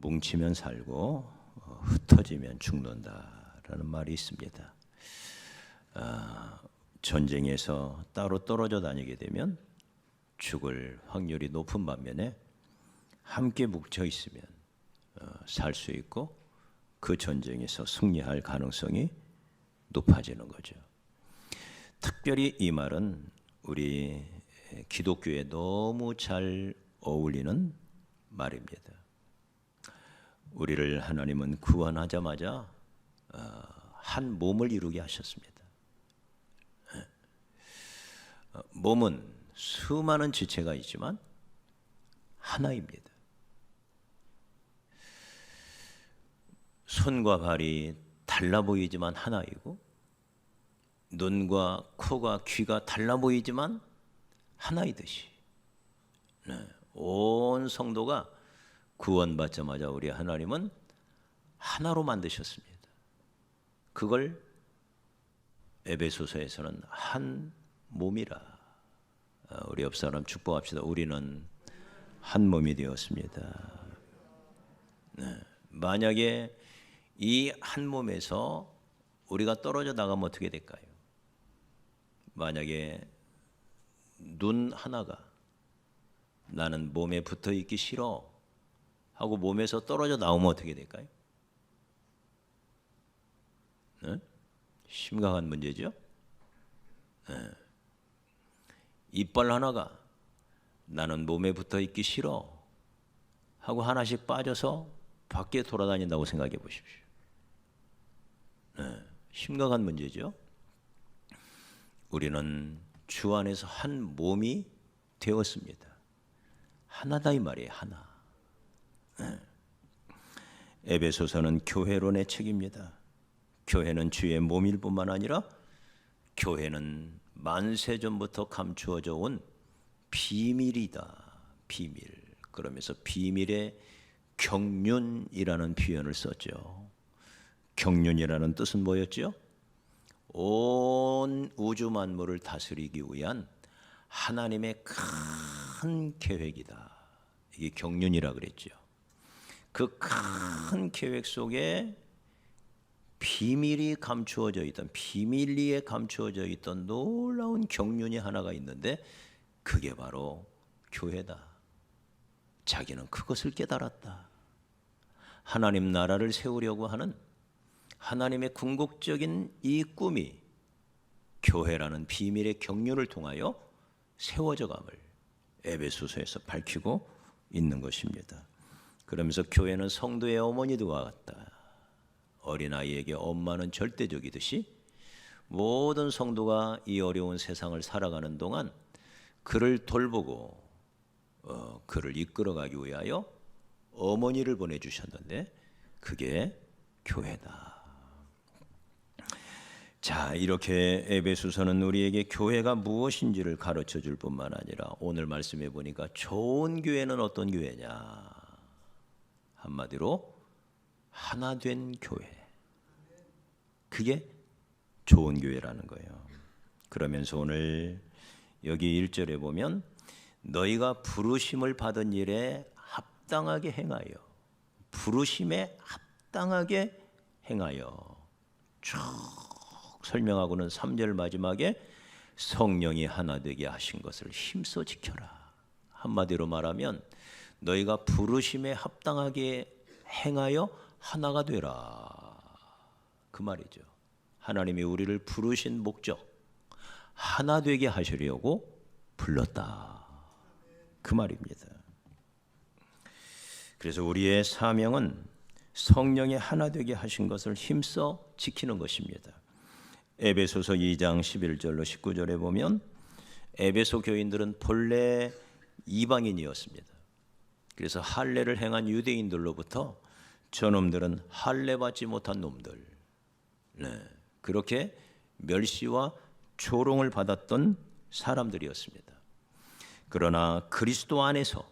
뭉치면 살고 흩어지면 죽는다라는 말이 있습니다. 전쟁에서 따로 떨어져 다니게 되면 죽을 확률이 높은 반면에 함께 뭉쳐 있으면 살 수 있고 그 전쟁에서 승리할 가능성이 높아지는 거죠. 특별히 이 말은 우리 기독교에 너무 잘 어울리는 말입니다. 우리를 하나님은 구원하자마자 한 몸을 이루게 하셨습니다. 몸은 수많은 지체가 있지만 하나입니다. 손과 발이 달라 보이지만 하나이고, 눈과 코가 귀가 달라 보이지만 하나이듯이 온 성도가 구원받자마자 우리 하나님은 하나로 만드셨습니다. 그걸 에베소서에서는 한 몸이라. 우리 옆 사람 축복합시다. 우리는 한 몸이 되었습니다. 만약에 이 한 몸에서 우리가 떨어져 나가면 어떻게 될까요? 만약에 눈 하나가 나는 몸에 붙어 있기 싫어 하고 몸에서 떨어져 나오면 어떻게 될까요? 심각한 문제죠. 이빨 하나가 나는 몸에 붙어 있기 싫어 하고 하나씩 빠져서 밖에 돌아다닌다고 생각해 보십시오. 심각한 문제죠. 우리는 주 안에서 한 몸이 되었습니다. 하나다 이 말이에요. 하나. 에베소서는 교회론의 책입니다. 교회는 주의 몸일 뿐만 아니라 교회는 만세전부터 감추어져 온 비밀이다. 비밀. 그러면서 비밀의 경륜이라는 표현을 썼죠. 경륜이라는 뜻은 뭐였죠? 온 우주 만물을 다스리기 위한 하나님의 큰 계획이다. 이게 경륜이라 그랬죠. 그 큰 계획 속에 비밀이 감추어져 있던, 비밀리에 감추어져 있던 놀라운 경륜이 하나가 있는데 그게 바로 교회다. 자기는 그것을 깨달았다. 하나님 나라를 세우려고 하는 하나님의 궁극적인 이 꿈이 교회라는 비밀의 경륜을 통하여 세워져감을 에베소서에서 밝히고 있는 것입니다. 그러면서 교회는 성도의 어머니와 같다. 어린아이에게 엄마는 절대적이듯이 모든 성도가 이 어려운 세상을 살아가는 동안 그를 돌보고 그를 이끌어가기 위하여 어머니를 보내주셨는데 그게 교회다. 자, 이렇게 에베소서는 우리에게 교회가 무엇인지를 가르쳐줄 뿐만 아니라 오늘 말씀해 보니까 좋은 교회는 어떤 교회냐, 한마디로 하나 된 교회, 그게 좋은 교회라는 거예요. 그러면서 오늘 여기 1절에 보면 너희가 부르심을 받은 일에 합당하게 행하여, 부르심에 합당하게 행하여 쭉 설명하고는 3절 마지막에 성령이 하나 되게 하신 것을 힘써 지켜라. 한마디로 말하면 너희가 부르심에 합당하게 행하여 하나가 되라. 그 말이죠. 하나님이 우리를 부르신 목적, 하나 되게 하시려고 불렀다. 그 말입니다. 그래서 우리의 사명은 성령의 하나 되게 하신 것을 힘써 지키는 것입니다. 에베소서 2장 11절로 19절에 보면 에베소 교인들은 본래 이방인이었습니다. 그래서 할례를 행한 유대인들로부터 저놈들은 할례 받지 못한 놈들, 그렇게 멸시와 조롱을 받았던 사람들이었습니다. 그러나 그리스도 안에서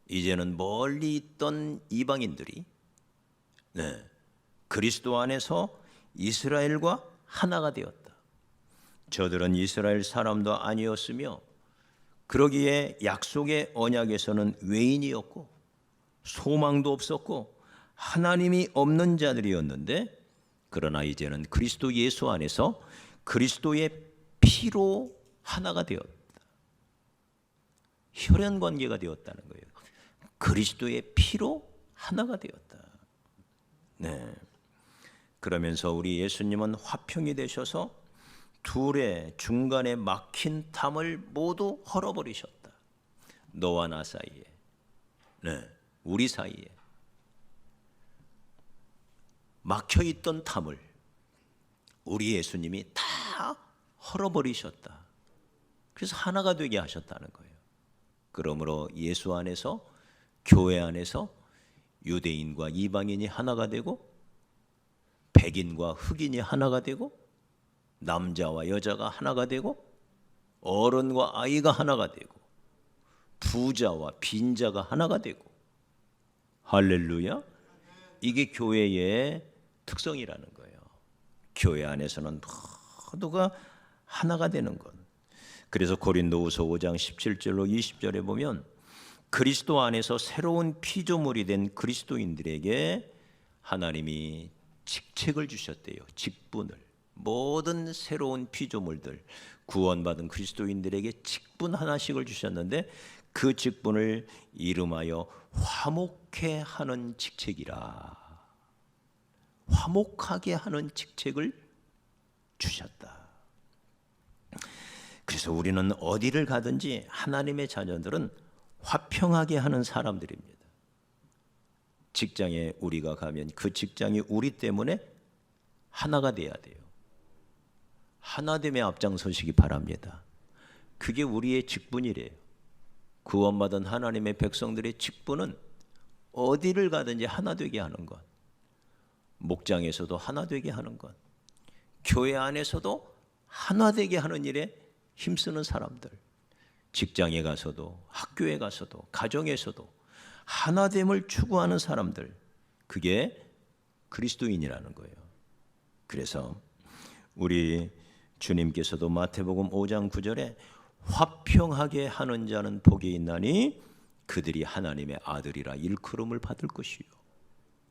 이제는 멀리 있던 이방인들이 그리스도 안에서 이스라엘과 하나가 되었다. 저들은 이스라엘 사람도 아니었으며 그러기에 약속의 언약에서는 외인이었고 소망도 없었고 하나님이 없는 자들이었는데, 그러나 이제는 그리스도 예수 안에서 그리스도의 피로 하나가 되었다. 혈연 관계가 되었다는 거예요. 그리스도의 피로 하나가 되었다. 네. 그러면서 우리 예수님은 화평이 되셔서 둘의 중간에 막힌 담을 모두 헐어버리셨다. 너와 나 사이에, 네, 우리 사이에 막혀있던 담을 우리 예수님이 다 헐어버리셨다. 그래서 하나가 되게 하셨다는 거예요. 그러므로 예수 안에서, 교회 안에서 유대인과 이방인이 하나가 되고, 백인과 흑인이 하나가 되고, 남자와 여자가 하나가 되고, 어른과 아이가 하나가 되고, 부자와 빈자가 하나가 되고. 할렐루야. 이게 교회의 특성이라는 거예요. 교회 안에서는 모두가 하나가 되는 것. 그래서 고린도후서 5장 17절로 20절에 보면 그리스도 안에서 새로운 피조물이 된 그리스도인들에게 하나님이 직책을 주셨대요. 직분을. 모든 새로운 피조물들, 구원받은 그리스도인들에게 직분 하나씩을 주셨는데, 그 직분을 이름하여 화목해 하는 직책이라. 화목하게 하는 직책을 주셨다. 그래서 우리는 어디를 가든지 하나님의 자녀들은 화평하게 하는 사람들입니다. 직장에 우리가 가면 그 직장이 우리 때문에 하나가 돼야 돼요. 하나됨의 앞장서시기 바랍니다. 그게 우리의 직분이래요. 구원받은 하나님의 백성들의 직분은 어디를 가든지 하나 되게 하는 것, 목장에서도 하나 되게 하는 것, 교회 안에서도 하나 되게 하는 일에 힘쓰는 사람들, 직장에 가서도, 학교에 가서도, 가정에서도 하나됨을 추구하는 사람들, 그게 그리스도인이라는 거예요. 그래서 우리 주님께서도 마태복음 5장 9절에 화평하게 하는 자는 복이 있나니 그들이 하나님의 아들이라 일컬음을 받을 것이요.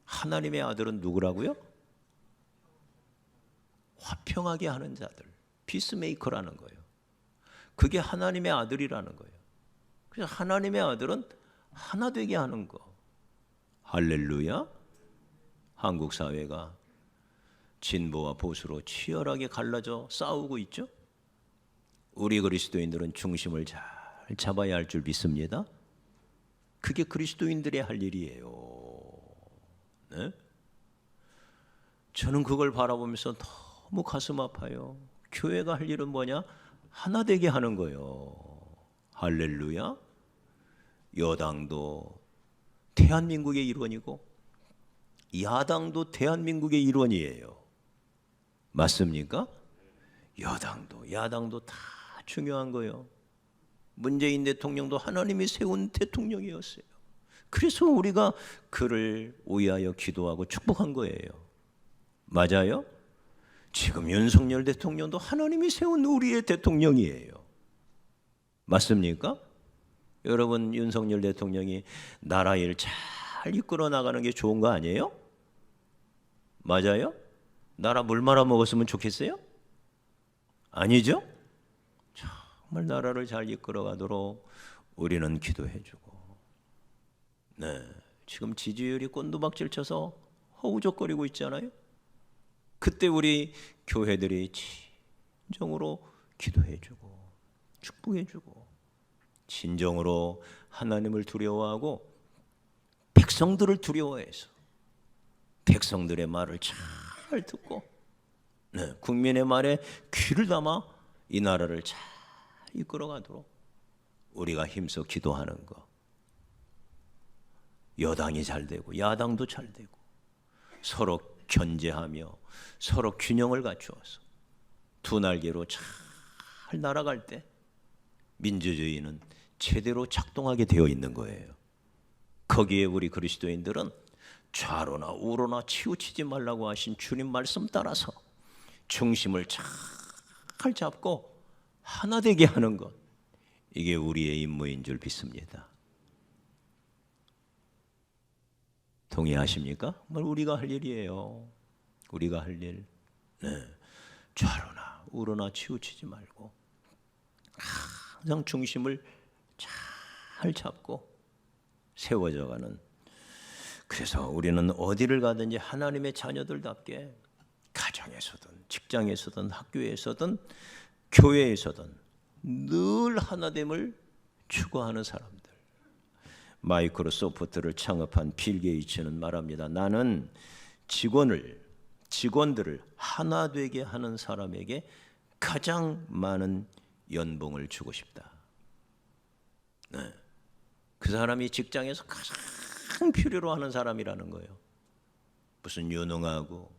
하나님의 아들은 누구라고요? 화평하게 하는 자들, 피스메이커라는 거예요. 그게 하나님의 아들이라는 거예요. 그래서 하나님의 아들은 하나 되게 하는 거. 할렐루야. 한국 사회가 진보와 보수로 치열하게 갈라져 싸우고 있죠. 우리 그리스도인들은 중심을 잘 잡아야 할 줄 믿습니다. 그게 그리스도인들의 할 일이에요. 네? 저는 그걸 바라보면서 너무 가슴 아파요. 교회가 할 일은 뭐냐? 하나 되게 하는 거예요. 할렐루야. 여당도 대한민국의 일원이고 야당도 대한민국의 일원이에요. 맞습니까? 여당도 야당도 다 중요한 거예요. 문재인 대통령도 하나님이 세운 대통령이었어요. 그래서 우리가 그를 위하여 기도하고 축복한 거예요. 맞아요? 지금 윤석열 대통령도 하나님이 세운 우리의 대통령이에요. 맞습니까? 여러분, 윤석열 대통령이 나라 일 잘 이끌어 나가는 게 좋은 거 아니에요? 맞아요? 나라 물 말아 먹었으면 좋겠어요? 아니죠? 정말 나라를 잘 이끌어 가도록 우리는 기도해주고, 네, 지금 지지율이 꼰두박질 쳐서 허우적거리고 있잖아요. 그때 우리 교회들이 진정으로 기도해주고 축복해주고 진정으로 하나님을 두려워하고 백성들을 두려워해서 백성들의 말을 잘 듣고, 네, 국민의 말에 귀를 담아 이 나라를 잘 이끌어가도록 우리가 힘써 기도하는 거. 여당이 잘 되고 야당도 잘 되고 서로 견제하며 서로 균형을 갖추어서 두 날개로 잘 날아갈 때 민주주의는 제대로 작동하게 되어 있는 거예요. 거기에 우리 그리스도인들은 좌로나 우로나 치우치지 말라고 하신 주님 말씀 따라서 중심을 잘 잡고 하나 되게 하는 것, 이게 우리의 임무인 줄 믿습니다. 동의하십니까? 우리가 할 일이에요. 우리가 할 일. 네. 좌로나 우로나 치우치지 말고 항상 중심을 잘 잡고 세워져가는. 그래서 우리는 어디를 가든지 하나님의 자녀들답게 가정에서든 직장에서든 학교에서든 교회에서든 늘 하나됨을 추구하는 사람들. 마이크로소프트를 창업한 빌 게이츠는 말합니다. 나는 직원들을 하나 되게 하는 사람에게 가장 많은 연봉을 주고 싶다. 네. 그 사람이 직장에서 가장 필요로 하는 사람이라는 거예요. 무슨 유능하고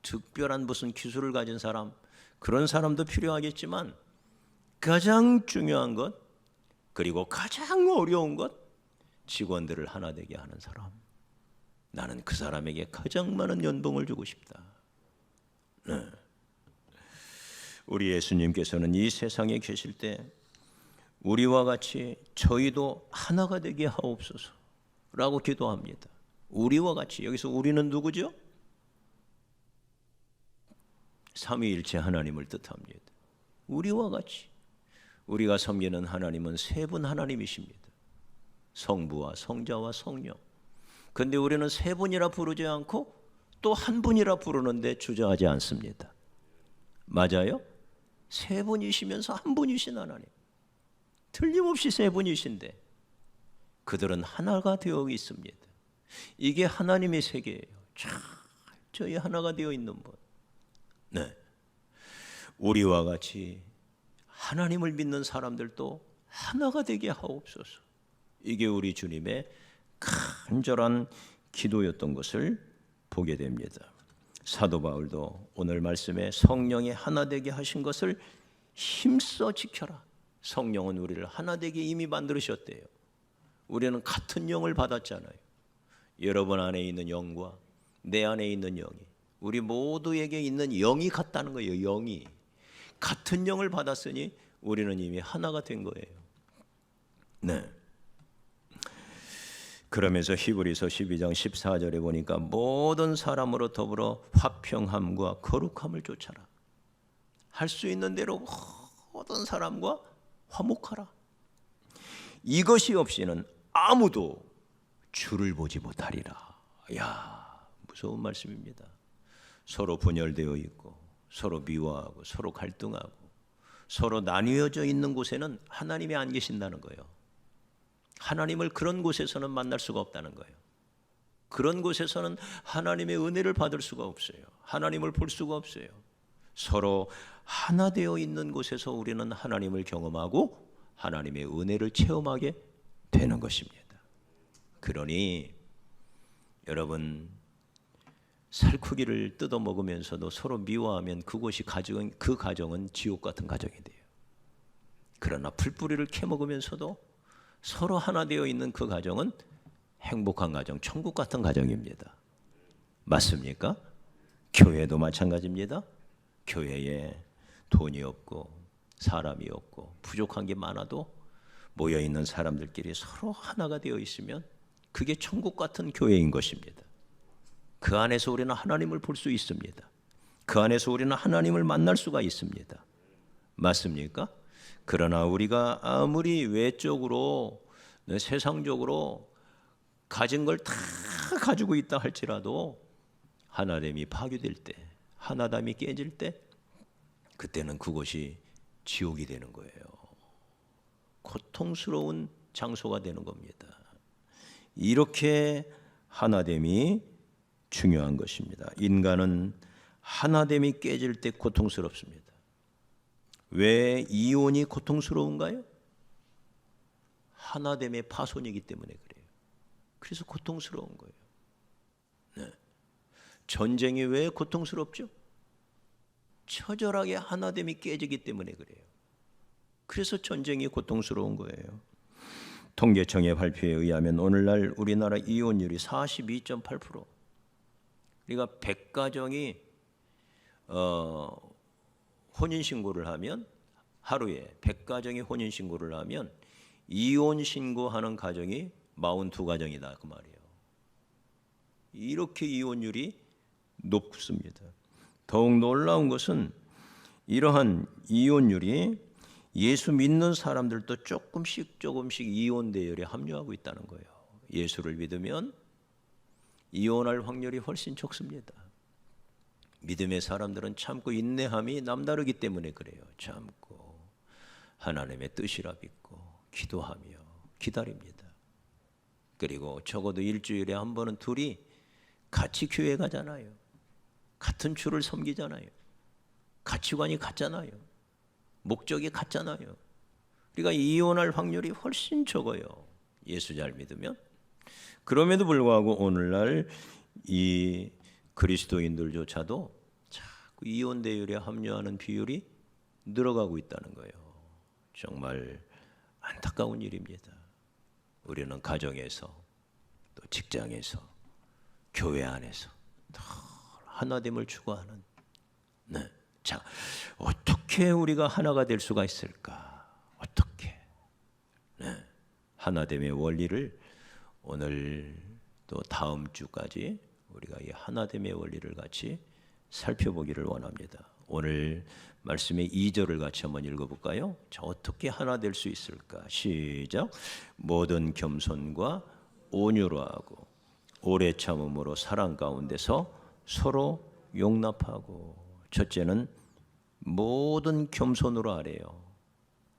특별한 무슨 기술을 가진 사람, 그런 사람도 필요하겠지만 가장 중요한 것, 그리고 가장 어려운 것, 직원들을 하나 되게 하는 사람. 나는 그 사람에게 가장 많은 연봉을 주고 싶다. 네. 우리 예수님께서는 이 세상에 계실 때 우리와 같이 저희도 하나가 되게 하옵소서 라고 기도합니다. 우리와 같이. 여기서 우리는 누구죠? 삼위일체 하나님을 뜻합니다. 우리와 같이. 우리가 섬기는 하나님은 세 분 하나님이십니다. 성부와 성자와 성령. 그런데 우리는 세 분이라 부르지 않고 또 한 분이라 부르는데 주저하지 않습니다. 맞아요? 세 분이시면서 한 분이신 하나님. 틀림없이 세 분이신데 그들은 하나가 되어 있습니다. 이게 하나님의 세계예요. 저희 하나가 되어 있는 분. 네. 우리와 같이 하나님을 믿는 사람들도 하나가 되게 하옵소서. 이게 우리 주님의 간절한 기도였던 것을 보게 됩니다. 사도 바울도 오늘 말씀에 성령이 하나 되게 하신 것을 힘써 지켜라. 성령은 우리를 하나 되게 이미 만들으셨대요. 우리는 같은 영을 받았잖아요. 여러분 안에 있는 영과 내 안에 있는 영이, 우리 모두에게 있는 영이 같다는 거예요. 영이 같은 영을 받았으니 우리는 이미 하나가 된 거예요. 네. 그러면서 히브리서 12장 14절에 보니까 모든 사람으로 더불어 화평함과 거룩함을 쫓아라. 할 수 있는 대로 모든 사람과 화목하라. 이것이 없이는 아무도 주를 보지 못하리라. 야, 무서운 말씀입니다. 서로 분열되어 있고 서로 미워하고 서로 갈등하고 서로 나뉘어져 있는 곳에는 하나님이 안 계신다는 거예요. 하나님을 그런 곳에서는 만날 수가 없다는 거예요. 그런 곳에서는 하나님의 은혜를 받을 수가 없어요. 하나님을 볼 수가 없어요. 서로 하나 되어 있는 곳에서 우리는 하나님을 경험하고 하나님의 은혜를 체험하게 되는 것입니다. 그러니 여러분, 살코기를 뜯어 먹으면서도 서로 미워하면 그 가정은 지옥 같은 가정이 돼요. 그러나 풀뿌리를 캐 먹으면서도 서로 하나 되어 있는 그 가정은 행복한 가정, 천국 같은 가정입니다. 맞습니까? 교회도 마찬가지입니다. 교회에 돈이 없고 사람이 없고 부족한 게 많아도 모여있는 사람들끼리 서로 하나가 되어 있으면 그게 천국 같은 교회인 것입니다. 그 안에서 우리는 하나님을 볼 수 있습니다. 그 안에서 우리는 하나님을 만날 수가 있습니다. 맞습니까? 그러나 우리가 아무리 외적으로 세상적으로 가진 걸 다 가지고 있다 할지라도 하나됨이 파괴될 때, 하나됨이 깨질 때, 그때는 그곳이 지옥이 되는 거예요. 고통스러운 장소가 되는 겁니다. 이렇게 하나됨이 중요한 것입니다. 인간은 하나됨이 깨질 때 고통스럽습니다. 왜 이혼이 고통스러운가요? 하나됨의 파손이기 때문에 그래요. 그래서 고통스러운 거예요. 네. 전쟁이 왜 고통스럽죠? 처절하게 하나됨이 깨지기 때문에 그래요. 그래서 전쟁이 고통스러운 거예요. 통계청의 발표에 의하면 오늘날 우리나라 이혼율이 42.8%. 그러니까 100가정이 혼인신고를 하면, 하루에 100가정이 혼인신고를 하면 이혼 신고하는 가정이 42가정이다 그 말이에요. 이렇게 이혼율이 높습니다. 더욱 놀라운 것은 이러한 이혼율이 예수 믿는 사람들도 조금씩 이혼 대열에 합류하고 있다는 거예요. 예수를 믿으면 이혼할 확률이 훨씬 적습니다. 믿음의 사람들은 참고 인내함이 남다르기 때문에 그래요. 참고 하나님의 뜻이라 믿고 기도하며 기다립니다. 그리고 적어도 일주일에 한 번은 둘이 같이 교회 가잖아요. 같은 주를 섬기잖아요. 가치관이 같잖아요. 목적이 같잖아요. 그러니까 이혼할 확률이 훨씬 적어요. 예수 잘 믿으면. 그럼에도 불구하고 오늘날 이 그리스도인들조차도 자꾸 이혼 대열에 합류하는 비율이 늘어가고 있다는 거예요. 정말 안타까운 일입니다. 우리는 가정에서 또 직장에서 교회 안에서 더 하나됨을 추구하는 자, 어떻게 우리가 하나가 될 수가 있을까? 어떻게? 하나됨의 원리를 오늘 또 다음 주까지 우리가 이 하나됨의 원리를 같이 살펴보기를 원합니다. 오늘 말씀의 2절을 같이 한번 읽어볼까요? 자, 어떻게 하나 될 수 있을까? 시작. 모든 겸손과 온유로 하고 오래 참음으로 사랑 가운데서 서로 용납하고. 첫째는 모든 겸손으로 하래요.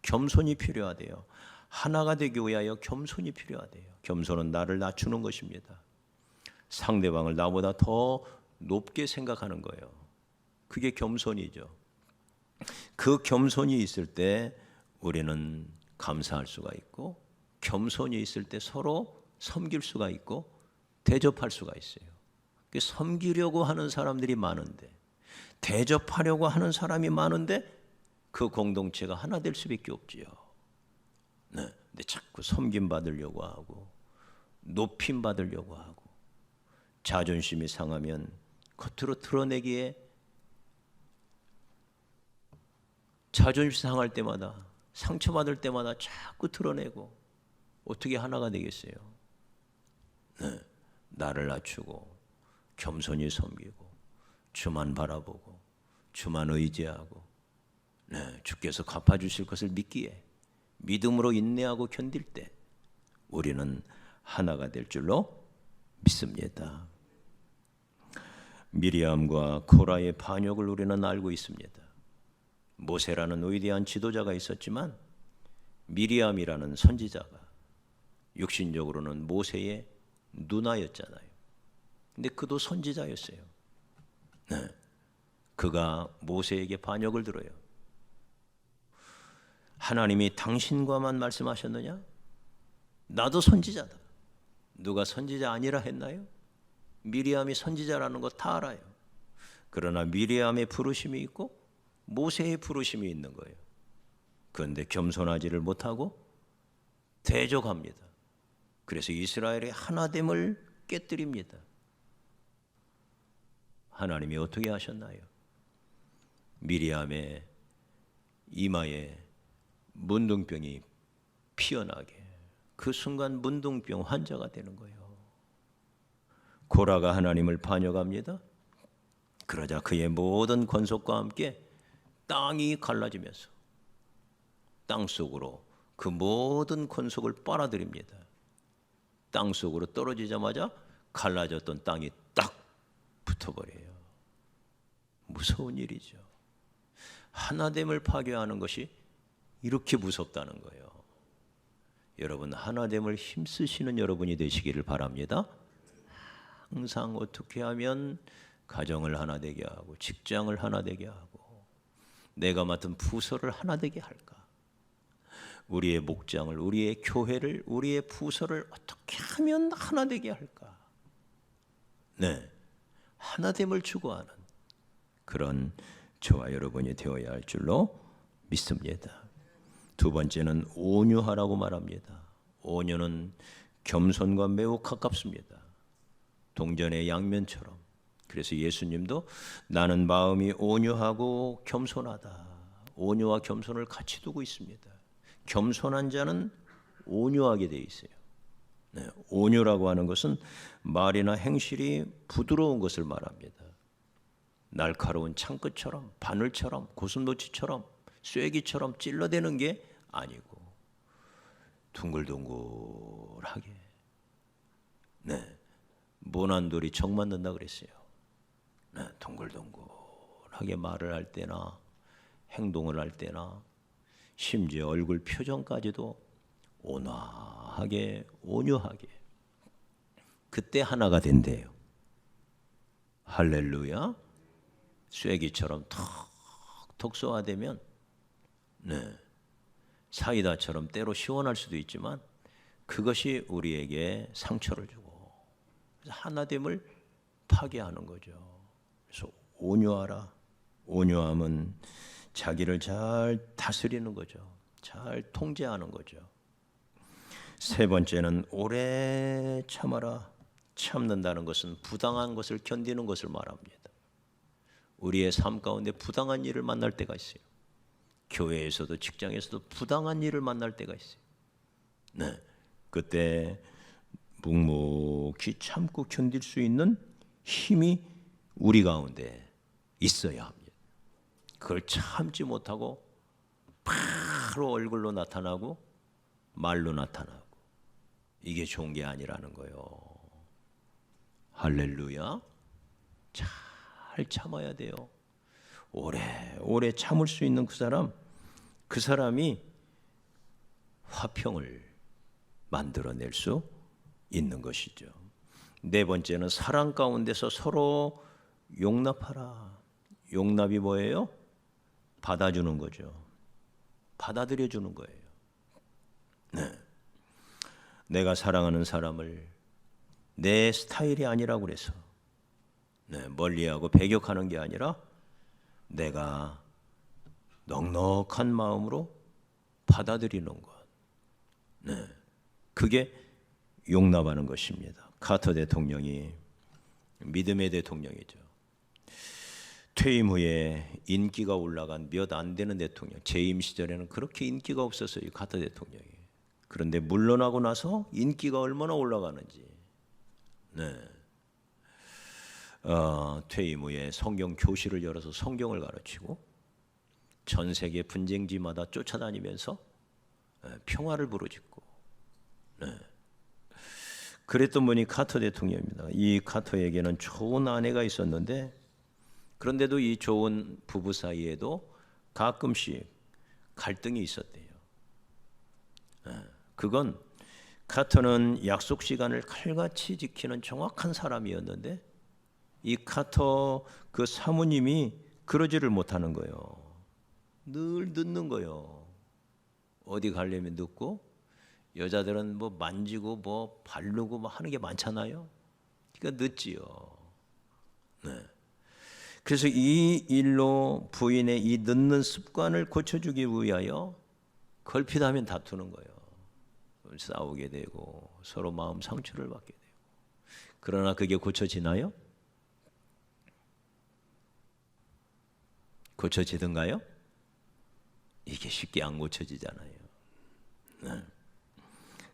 겸손이 필요하대요. 하나가 되기 위하여 겸손이 필요하대요. 겸손은 나를 낮추는 것입니다. 상대방을 나보다 더 높게 생각하는 거예요. 그게 겸손이죠. 그 겸손이 있을 때 우리는 감사할 수가 있고, 겸손이 있을 때 서로 섬길 수가 있고 대접할 수가 있어요. 섬기려고 하는 사람들이 많은데, 대접하려고 하는 사람이 많은데 그 공동체가 하나 될 수밖에 없지요. 근데 자꾸 섬김 받으려고 하고 높임 받으려고 하고 자존심이 상하면 겉으로 드러내기에 자존심 상할 때마다 상처받을 때마다 자꾸 드러내고 어떻게 하나가 되겠어요? 나를 낮추고 겸손히 섬기고 주만 바라보고 주만 의지하고 주께서 갚아주실 것을 믿기에 믿음으로 인내하고 견딜 때 우리는 하나가 될 줄로 믿습니다. 미리암과 코라의 반역을 우리는 알고 있습니다. 모세라는 위대한 지도자가 있었지만 미리암이라는 선지자가 육신적으로는 모세의 누나였잖아요. 근데 그도 선지자였어요. 그가 모세에게 반역을 들어요. 하나님이 당신과만 말씀하셨느냐? 나도 선지자다. 누가 선지자 아니라 했나요? 미리암이 선지자라는 거 다 알아요. 그러나 미리암의 부르심이 있고 모세의 부르심이 있는 거예요. 그런데 겸손하지를 못하고 대적합니다. 그래서 이스라엘의 하나됨을 깨뜨립니다. 하나님이 어떻게 하셨나요? 미리암의 이마에 문둥병이 피어나게, 그 순간 문둥병 환자가 되는 거예요. 고라가 하나님을 반역합니다. 그러자 그의 모든 권속과 함께 땅이 갈라지면서 땅 속으로 그 모든 권속을 빨아들입니다. 땅 속으로 떨어지자마자 갈라졌던 땅이 딱 붙어버려요. 무서운 일이죠. 하나됨을 파괴하는 것이 이렇게 무섭다는 거예요. 여러분, 하나됨을 힘쓰시는 여러분이 되시기를 바랍니다. 항상 어떻게 하면 가정을 하나 되게 하고 직장을 하나 되게 하고 내가 맡은 부서를 하나 되게 할까? 우리의 목장을, 우리의 교회를, 우리의 부서를 어떻게 하면 하나 되게 할까? 하나됨을 추구하는 그런 저와 여러분이 되어야 할 줄로 믿습니다. 두 번째는 온유하라고 말합니다. 온유는 겸손과 매우 가깝습니다. 동전의 양면처럼. 그래서 예수님도 나는 마음이 온유하고 겸손하다. 온유와 겸손을 같이 두고 있습니다. 겸손한 자는 온유하게 돼 있어요. 네, 온유라고 하는 것은 말이나 행실이 부드러운 것을 말합니다. 날카로운 창끝처럼, 바늘처럼, 고슴도치처럼, 쐐기처럼 찔러대는 게 아니고 둥글둥글하게, 네, 모난 돌이 정 맞는다 그랬어요. 네, 둥글둥글하게 말을 할 때나 행동을 할 때나 심지어 얼굴 표정까지도 온화하게, 온유하게, 그때 하나가 된대요. 할렐루야. 쐐기처럼 톡톡 쏘아대면, 네, 사이다처럼 때로 시원할 수도 있지만 그것이 우리에게 상처를 주고 하나됨을 파괴하는 거죠. 그래서 온유하라. 온유함은 자기를 잘 다스리는 거죠. 잘 통제하는 거죠. 세 번째는 오래 참아라. 참는다는 것은 부당한 것을 견디는 것을 말합니다. 우리의 삶 가운데 부당한 일을 만날 때가 있어요. 교회에서도 직장에서도 부당한 일을 만날 때가 있어요. 네, 그때 묵묵히 참고 견딜 수 있는 힘이 우리 가운데 있어야 합니다. 그걸 참지 못하고 바로 얼굴로 나타나고 말로 나타나고, 이게 좋은 게 아니라는 거예요. 할렐루야. 잘 참아야 돼요. 오래 참을 수 있는 그 사람이 화평을 만들어낼 수 있는 것이죠. 네 번째는 사랑 가운데서 서로 용납하라. 용납이 뭐예요? 받아주는 거죠. 받아들여 주는 거예요. 네. 내가 사랑하는 사람을 내 스타일이 아니라고 그래서, 네, 멀리하고 배격하는 게 아니라 내가 넉넉한 마음으로 받아들이는 것, 네, 그게 용납하는 것입니다. 카터 대통령이 믿음의 대통령이죠. 퇴임 후에 인기가 올라간 몇 안 되는 대통령, 재임 시절에는 그렇게 인기가 없었어요, 카터 대통령이. 그런데 물러나고 나서 인기가 얼마나 올라가는지. 네. 퇴임 후에 성경 교실을 열어서 성경을 가르치고 전 세계 분쟁지마다 쫓아다니면서 평화를 부르짖고, 네, 그랬던 분이 카터 대통령입니다. 이 카터에게는 좋은 아내가 있었는데, 그런데도 이 좋은 부부 사이에도 가끔씩 갈등이 있었대요. 그건 카터는 약속 시간을 칼같이 지키는 정확한 사람이었는데 이 카터 그 사모님이 그러지를 못하는 거예요. 늘 늦는 거예요. 어디 가려면 늦고, 여자들은 뭐 만지고 뭐 바르고 뭐 하는 게 많잖아요. 그러니까 늦지요. 네. 그래서 이 일로 부인의 이 늦는 습관을 고쳐주기 위하여 걸핏하면 다투는 거예요. 싸우게 되고 서로 마음 상처를 받게 되고. 그러나 그게 고쳐지나요? 고쳐지던가요? 이게 쉽게 안 고쳐지잖아요. 네.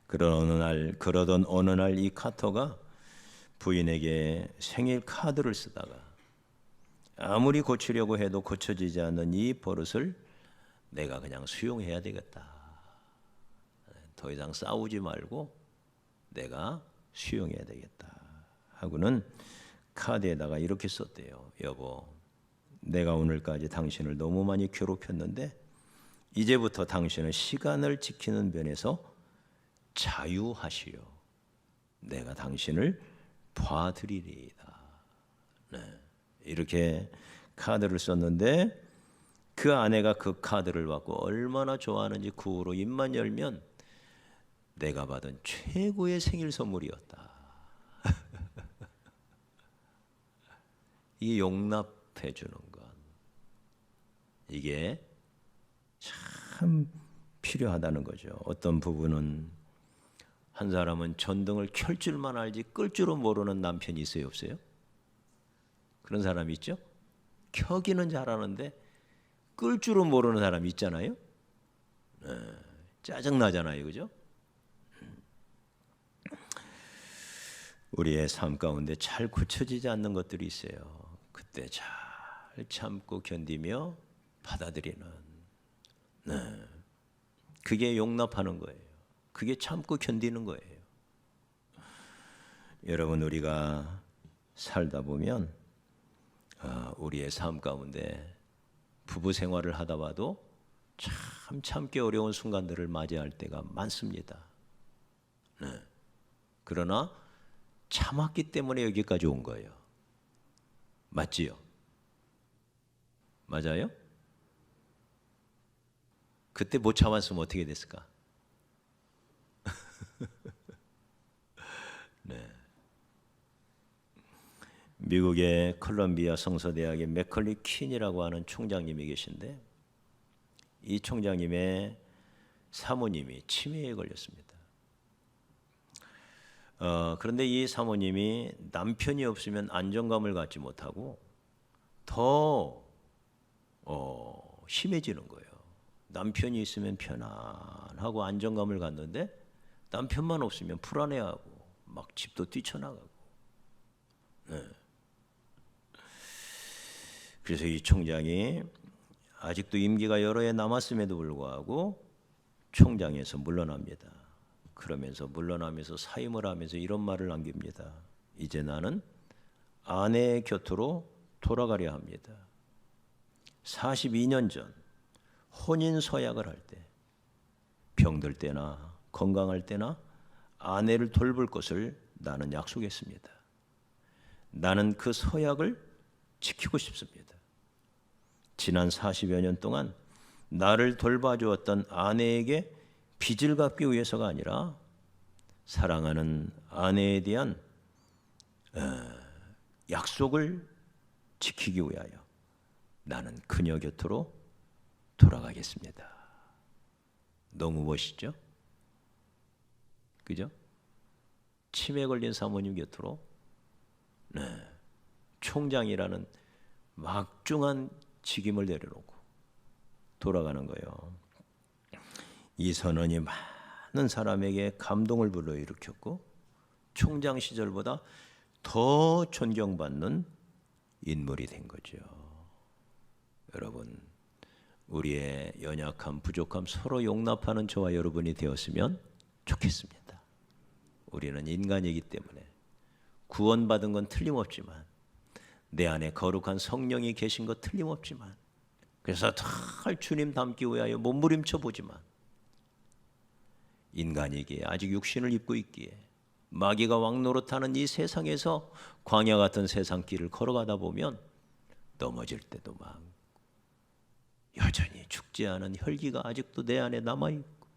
그러던 어느 날 이 카터가 부인에게 생일 카드를 쓰다가 아무리 고치려고 해도 고쳐지지 않는 이 버릇을 내가 그냥 수용해야 되겠다. 더 이상 싸우지 말고 내가 수용해야 되겠다 하고는 카드에다가 이렇게 썼대요. 여보, 내가 오늘까지 당신을 너무 많이 괴롭혔는데 이제부터 당신은 시간을 지키는 면에서 자유하시오. 내가 당신을 봐드리리이다. 네, 이렇게 카드를 썼는데 그 아내가 그 카드를 받고 얼마나 좋아하는지 그 후로 입만 열면 내가 받은 최고의 생일 선물이었다. 이게 용납해 주는 것, 이게 참 필요하다는 거죠. 어떤 부부는, 한 사람은 전등을 켤 줄만 알지 끌 줄은 모르는 남편이 있어요, 없어요? 그런 사람이 있죠? 켜기는 잘하는데 끌 줄은 모르는 사람이 있잖아요. 짜증나잖아요, 그죠? 우리의 삶 가운데 잘 고쳐지지 않는 것들이 있어요. 그때 잘 참고 견디며 받아들이는, 그게 용납하는 거예요. 그게 참고 견디는 거예요. 여러분, 우리가 살다 보면 우리의 삶 가운데 부부 생활을 하다 봐도 참 참기 어려운 순간들을 맞이할 때가 많습니다. 그러나 참았기 때문에 여기까지 온 거예요. 맞지요? 맞아요? 그때 못 참았으면 어떻게 됐을까? 네. 미국의 컬럼비아 성서대학의 맥컬리 퀸이라고 하는 총장님이 계신데, 이 총장님의 사모님이 치매에 걸렸습니다. 그런데 이 사모님이 남편이 없으면 안정감을 갖지 못하고 더 심해지는 거예요. 남편이 있으면 편안하고 안정감을 갖는데 남편만 없으면 불안해하고 막 집도 뛰쳐나가고. 그래서 이 총장이 아직도 임기가 여러 해 남았음에도 불구하고 총장에서 물러납니다. 그러면서 물러나면서 사임을 하면서 이런 말을 남깁니다. 이제 나는 아내의 곁으로 돌아가려 합니다. 42년 전 혼인 서약을 할 때, 병들 때나 건강할 때나 아내를 돌볼 것을 나는 약속했습니다. 나는 그 서약을 지키고 싶습니다. 지난 40여 년 동안 나를 돌봐주었던 아내에게 빚을 갚기 위해서가 아니라 사랑하는 아내에 대한 약속을 지키기 위하여 나는 그녀 곁으로 돌아가겠습니다. 너무 멋있죠? 그죠? 치매 걸린 사모님 곁으로 총장이라는 막중한 직임을 내려놓고 돌아가는 거예요. 이 선언이 많은 사람에게 감동을 불러일으켰고 총장 시절보다 더 존경받는 인물이 된 거죠. 여러분, 우리의 연약함, 부족함 서로 용납하는 저와 여러분이 되었으면 좋겠습니다. 우리는 인간이기 때문에 구원받은 건 틀림없지만, 내 안에 거룩한 성령이 계신 것 틀림없지만, 그래서 잘 주님 닮기 위하여 몸부림쳐 보지만, 인간이기에 아직 육신을 입고 있기에 마귀가 왕노릇하는 이 세상에서 광야 같은 세상길을 걸어가다 보면 넘어질 때도 많고, 여전히 죽지 않은 혈기가 아직도 내 안에 남아있고,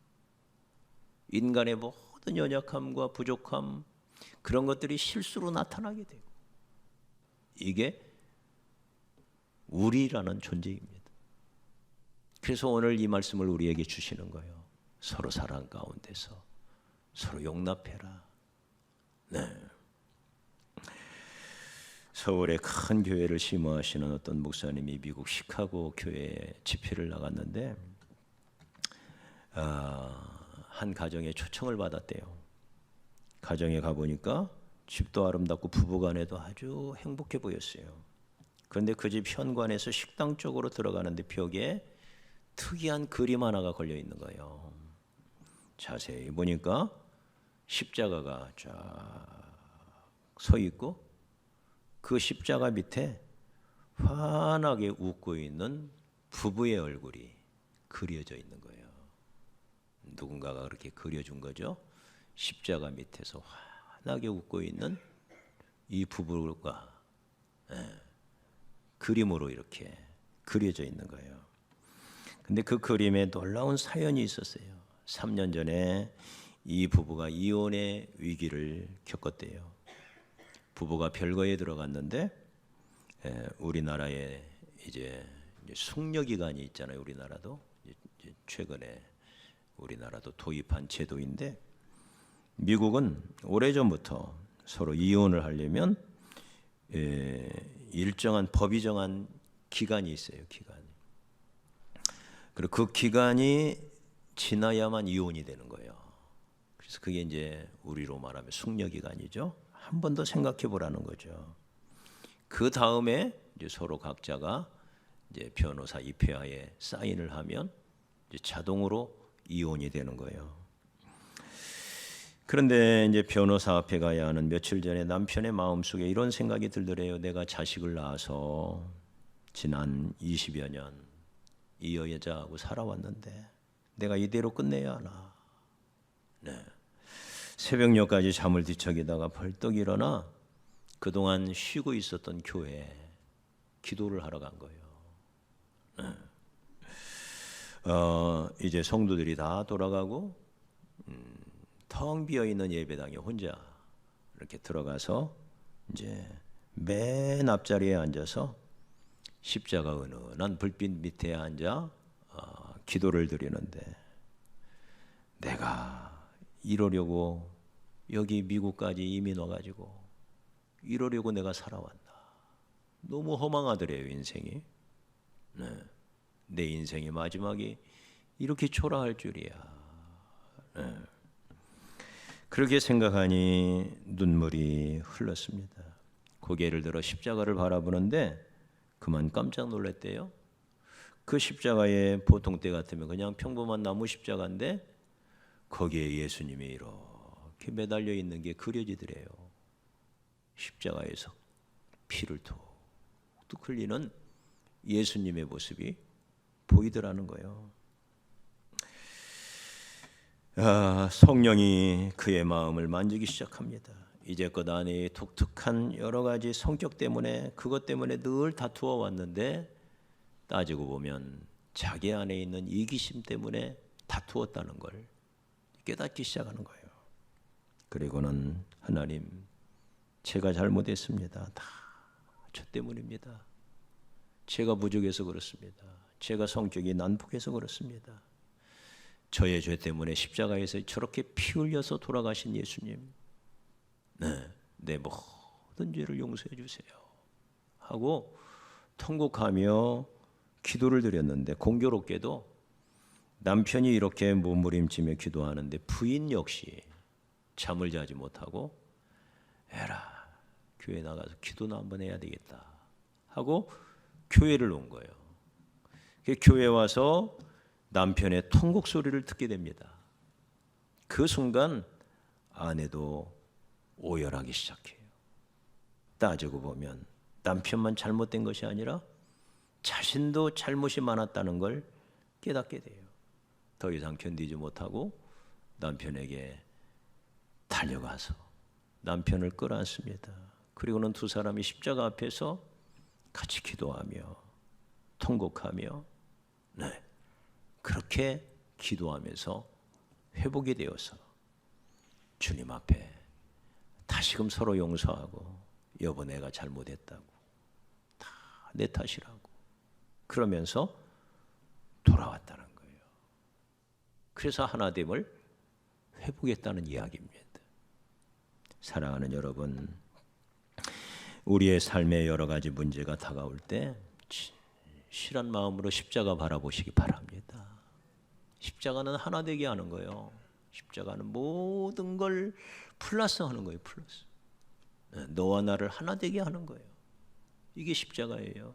인간의 모든 연약함과 부족함, 그런 것들이 실수로 나타나게 되고, 이게 우리라는 존재입니다. 그래서 오늘 이 말씀을 우리에게 주시는 거예요. 서로 사랑 가운데서 서로 용납해라. 서울의 큰 교회를 심호하시는 어떤 목사님이 미국 시카고 교회에 집회를 나갔는데 한 가정에 초청을 받았대요. 가정에 가보니까 집도 아름답고 부부간에도 아주 행복해 보였어요. 그런데 그 집 현관에서 식당 쪽으로 들어가는데 벽에 특이한 그림 하나가 걸려 있는 거예요. 자세히 보니까 십자가가 쫙 서 있고, 그 십자가 밑에 환하게 웃고 있는 부부의 얼굴이 그려져 있는 거예요. 누군가가 그렇게 그려준 거죠. 십자가 밑에서 환하게 웃고 있는 이 부부가 그림으로 이렇게 그려져 있는 거예요. 근데 그 그림에 놀라운 사연이 있었어요. 3년 전에 이 부부가 이혼의 위기를 겪었대요. 부부가 별거에 들어갔는데 우리나라에 이제 숙려 기간이 있잖아요. 우리나라도 이제 최근에 우리나라도 도입한 제도인데, 미국은 오래전부터 서로 이혼을 하려면 일정한 법이 정한 기간이 있어요. 기간이. 그리고 그 기간이 지나야만 이혼이 되는 거예요. 그래서 그게 이제 우리로 말하면 숙려 기간이죠. 한 번 더 생각해 보라는 거죠. 그 다음에 이제 서로 각자가 이제 변호사 입회하에 사인을 하면 이제 자동으로 이혼이 되는 거예요. 그런데 이제 변호사 앞에 가야 하는 며칠 전에 남편의 마음속에 이런 생각이 들더래요. 내가 자식을 낳아서 지난 20여 년 이 여자하고 살아왔는데 내가 이대로 끝내야 하나. 네. 새벽녘까지 잠을 뒤척이다가 벌떡 일어나 그동안 쉬고 있었던 교회에 기도를 하러 간 거예요. 네. 이제 성도들이 다 돌아가고 텅 비어 있는 예배당에 혼자 이렇게 들어가서 이제 맨 앞자리에 앉아서 십자가 은은한 불빛 밑에 앉아 기도를 드리는데 내가 이러려고 여기 미국까지 이민 와가지고 이러려고 내가 살아왔나. 너무 허망하더래요 인생이. 네. 내 인생의 마지막이 이렇게 초라할 줄이야. 네. 그렇게 생각하니 눈물이 흘렀습니다. 고개를 들어 십자가를 바라보는데 그만 깜짝 놀랐대요. 그 십자가에 보통 때 같으면 그냥 평범한 나무 십자가인데 거기에 예수님이 이렇게 매달려 있는 게 그려지더래요. 십자가에서 피를 툭툭 흘리는 예수님의 모습이 보이더라는 거예요. 성령이 그의 마음을 만지기 시작합니다. 이제껏 안에 독특한 여러 가지 성격 때문에 그것 때문에 늘 다투어 왔는데 따지고 보면 자기 안에 있는 이기심 때문에 다투었다는 걸 깨닫기 시작하는 거예요. 그리고는 하나님, 제가 잘못했습니다. 다 저 때문입니다. 제가 부족해서 그렇습니다. 제가 성격이 난폭해서 그렇습니다. 저의 죄 때문에 십자가에서 저렇게 피 흘려서 돌아가신 예수님, 네, 내 모든 죄를 용서해 주세요 하고 통곡하며 기도를 드렸는데 공교롭게도 남편이 이렇게 몸부림치며 기도하는데 부인 역시 잠을 자지 못하고 에라 교회 나가서 기도나 한번 해야 되겠다 하고 교회를 온 거예요. 교회 와서 남편의 통곡 소리를 듣게 됩니다. 그 순간 아내도 오열하기 시작해요. 따지고 보면 남편만 잘못된 것이 아니라 자신도 잘못이 많았다는 걸 깨닫게 돼요. 더 이상 견디지 못하고 남편에게 달려가서 남편을 끌어안습니다. 그리고는 두 사람이 십자가 앞에서 같이 기도하며 통곡하며 네, 그렇게 기도하면서 회복이 되어서 주님 앞에 다시금 서로 용서하고 여보 내가 잘못했다고 다 내 탓이라고 그러면서 돌아왔다는 거예요. 그래서 하나됨을 회복했다는 이야기입니다. 사랑하는 여러분, 우리의 삶에 여러 가지 문제가 다가올 때 실한 마음으로 십자가 바라보시기 바랍니다. 십자가는 하나 되게 하는 거예요. 십자가는 모든 걸 플러스 하는 거예요. 플러스. 너와 나를 하나 되게 하는 거예요. 이게 십자가예요.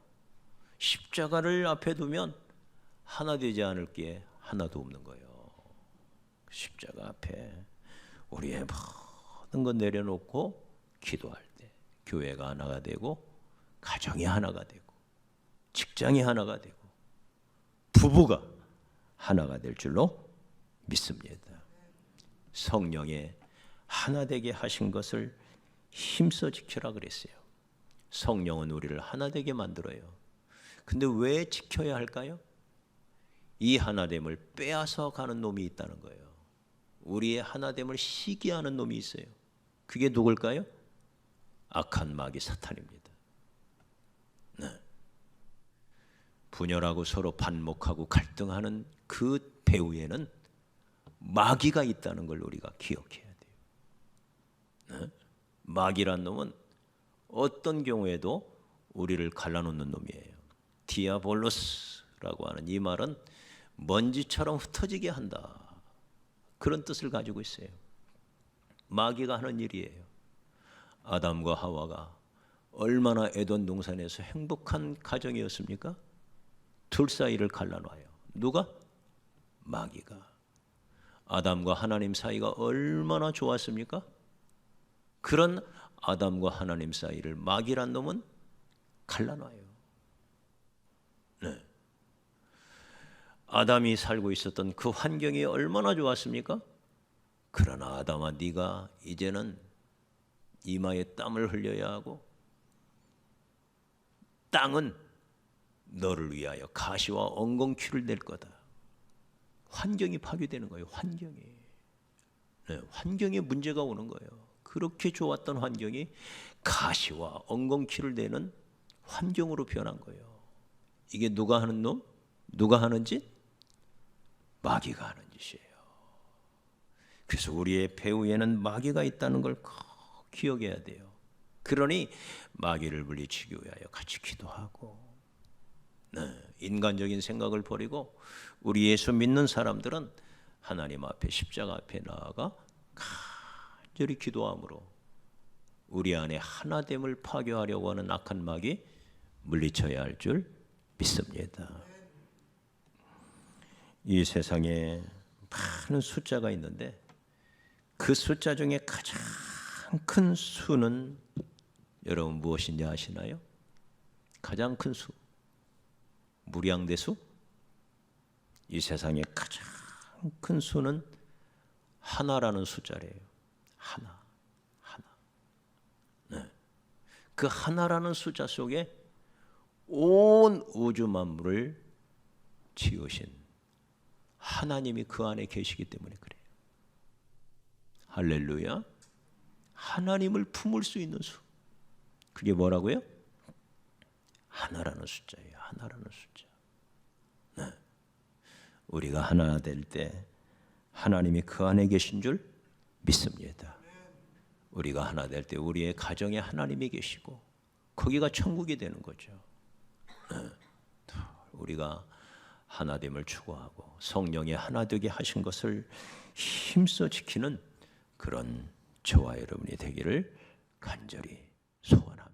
십자가를 앞에 두면 하나 되지 않을 게 하나도 없는 거예요. 십자가 앞에 우리의 모든 것 내려놓고 기도할 때 교회가 하나가 되고 가정이 하나가 되고 직장이 하나가 되고 부부가 하나가 될 줄로 믿습니다. 성령의 하나 되게 하신 것을 힘써 지켜라 그랬어요. 성령은 우리를 하나 되게 만들어요. 근데 왜 지켜야 할까요? 이 하나됨을 빼앗아 가는 놈이 있다는 거예요. 우리의 하나됨을 시기하는 놈이 있어요. 그게 누굴까요? 악한 마귀 사탄입니다. 네. 분열하고 서로 반목하고 갈등하는 그 배후에는 마귀가 있다는 걸 우리가 기억해야 돼요. 네? 마귀란 놈은 어떤 경우에도 우리를 갈라놓는 놈이에요. 디아볼로스라고 하는 이 말은 먼지처럼 흩어지게 한다. 그런 뜻을 가지고 있어요. 마귀가 하는 일이에요. 아담과 하와가 얼마나 에덴 동산에서 행복한 가정이었습니까? 둘 사이를 갈라놔요. 누가? 마귀가. 아담과 하나님 사이가 얼마나 좋았습니까? 그런 아담과 하나님 사이를 마귀란 놈은 갈라놔요. 네. 아담이 살고 있었던 그 환경이 얼마나 좋았습니까? 그러나 아담아, 네가 이제는 이마에 땀을 흘려야 하고 땅은 너를 위하여 가시와 엉겅퀴를 낼 거다. 환경이 파괴되는 거예요. 환경이. 네, 환경에 문제가 오는 거예요. 그렇게 좋았던 환경이 가시와 엉겅퀴를 내는 환경으로 변한 거예요. 이게 누가 하는 놈? 누가 하는 짓? 마귀가 하는 짓이에요. 그래서 우리의 배후에는 마귀가 있다는 걸 꼭 기억해야 돼요. 그러니 마귀를 물리치기 위하여 같이 기도하고, 인간적인 생각을 버리고 우리 예수 믿는 사람들은 하나님 앞에 십자가 앞에 나아가 간절히 기도함으로 우리 안에 하나됨을 파괴하려고 하는 악한 마귀 물리쳐야 할 줄 믿습니다. 이 세상에 많은 숫자가 있는데 그 숫자 중에 가장 큰 수는 여러분 무엇인지 아시나요? 가장 큰 수, 무량대수. 이 세상에 가장 큰 수는 하나라는 숫자래요. 하나. 네. 그 하나라는 숫자 속에 온 우주 만물을 지으신 하나님이 그 안에 계시기 때문에 그래요. 할렐루야. 하나님을 품을 수 있는 수. 그게 뭐라고요? 하나라는 숫자예요. 하나라는 숫자. 네. 우리가 하나 될 때 하나님이 그 안에 계신 줄 믿습니다. 우리가 하나 될 때 우리의 가정에 하나님이 계시고 거기가 천국이 되는 거죠. 네. 우리가 하나됨을 추구하고 성령이 하나 되게 하신 것을 힘써 지키는 그런 저와 여러분이 되기를 간절히 소원합니다.